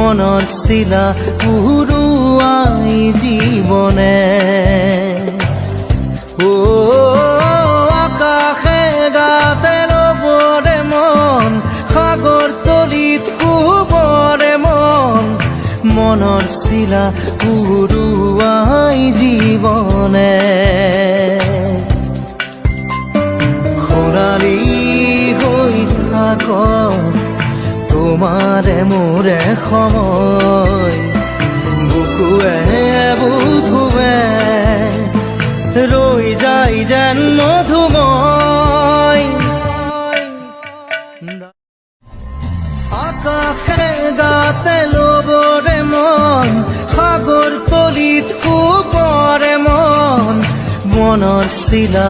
মনৰ চিলা উৰুৱাই জীৱনে। ও আকাশে গাতে ৰবৰে মন, সাগৰ তলিত শুবৰে মন, মনৰ চিলা উৰুৱাই জীৱনে। সোণালী হৈ থাক তোমাৰে মোৰে সময়, বুকুৱে বুকুৱে ৰৈ যায় যেন মধুময়। আকাশে গাতে ল'বৰে মন, সাগৰ তলিত শুবৰে মন, মনৰ চিলা